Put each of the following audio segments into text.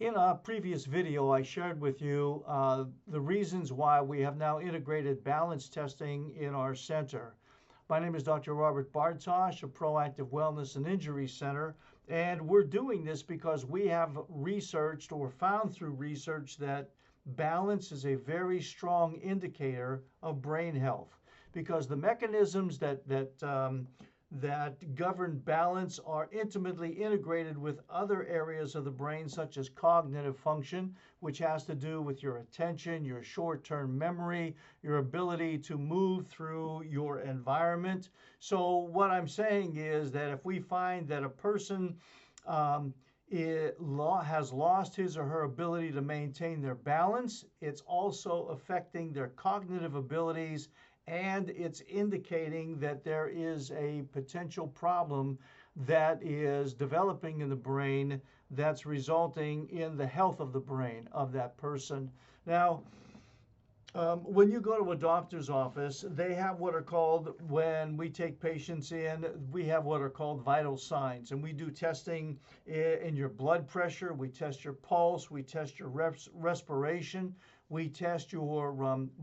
In a previous video, I shared with you the reasons why we have now integrated balance testing in our center. My name is Dr. Robert Bartosh of Proactive Wellness and Injury Center, and we're doing this because we have researched or found through research that balance is a very strong indicator of brain health because the mechanisms that govern balance are intimately integrated with other areas of the brain, such as cognitive function, which has to do with your attention, your short-term memory, your ability to move through your environment. So what I'm saying is that if we find that a person has lost his or her ability to maintain their balance, it's also affecting their cognitive abilities, and it's indicating that there is a potential problem that is developing in the brain that's resulting in the health of the brain of that person. Now, when you go to a doctor's office, they have what are called, when we take patients in, we have what are called vital signs. And we do testing in your blood pressure, we test your pulse, we test your respiration, we test your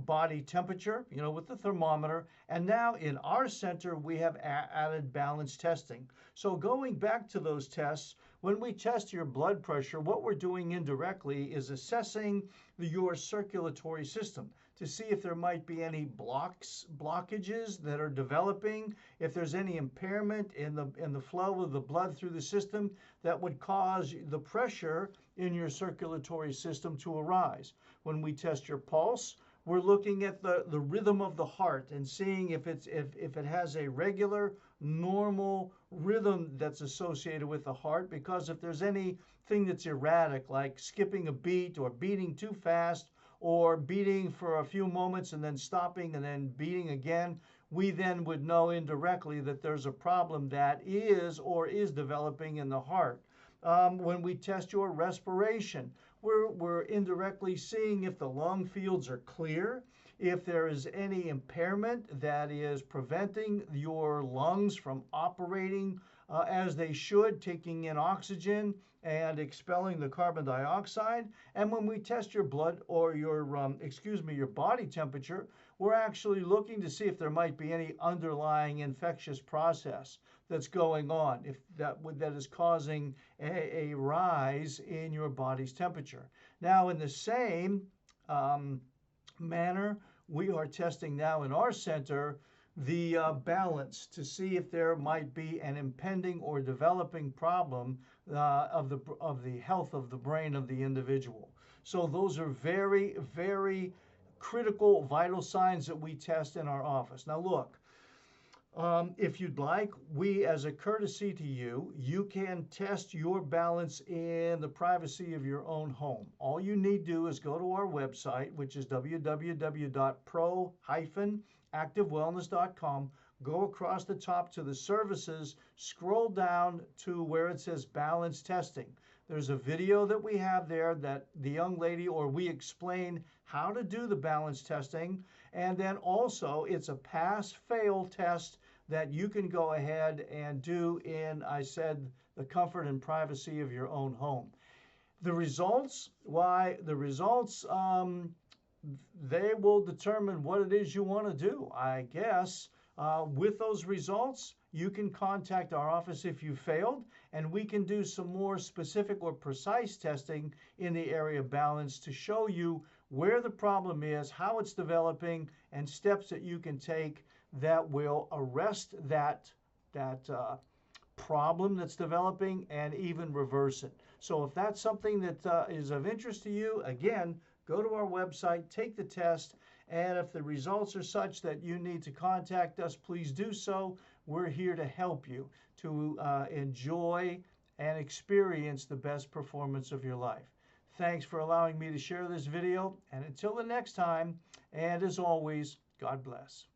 body temperature, with the thermometer. And now in our center, we have added balance testing. So going back to those tests, when we test your blood pressure, what we're doing indirectly is assessing your circulatory system to see if there might be any blockages that are developing, if there's any impairment in the flow of the blood through the system that would cause the pressure in your circulatory system to arise. When we test your pulse, we're looking at the rhythm of the heart and seeing if it has a regular, normal rhythm that's associated with the heart. Because if there's anything that's erratic, like skipping a beat or beating too fast or beating for a few moments and then stopping and then beating again, we then would know indirectly that there's a problem that is developing in the heart. When we test your respiration, we're indirectly seeing if the lung fields are clear, if there is any impairment that is preventing your lungs from operating as they should, taking in oxygen and expelling the carbon dioxide. And when we test your blood or your body temperature, we're actually looking to see if there might be any underlying infectious process that's going on, if that is causing a rise in your body's temperature. Now, in the same manner, we are testing now in our center the balance to see if there might be an impending or developing problem of the health of the brain of the individual. So those are very, very critical vital signs that we test in our office. Now look, if you'd like, we, as a courtesy to you, you can test your balance in the privacy of your own home. All you need to do is go to our website, which is www.pro-activewellness.com. Go across the top to the services, scroll down to where it says balance testing. There's a video that we have there that the young lady or we explain how to do the balance testing. And then also it's a pass-fail test that you can go ahead and do in, I said, the comfort and privacy of your own home. The results, they will determine what it is you want to do, I guess. With those results, you can contact our office if you failed, and we can do some more specific or precise testing in the area of balance to show you where the problem is, how it's developing, and steps that you can take that will arrest that problem that's developing and even reverse it. So if that's something that is of interest to you, again, go to our website, take the test, and if the results are such that you need to contact us, please do so. We're here to help you to enjoy and experience the best performance of your life. Thanks for allowing me to share this video, and until the next time, and as always, God bless.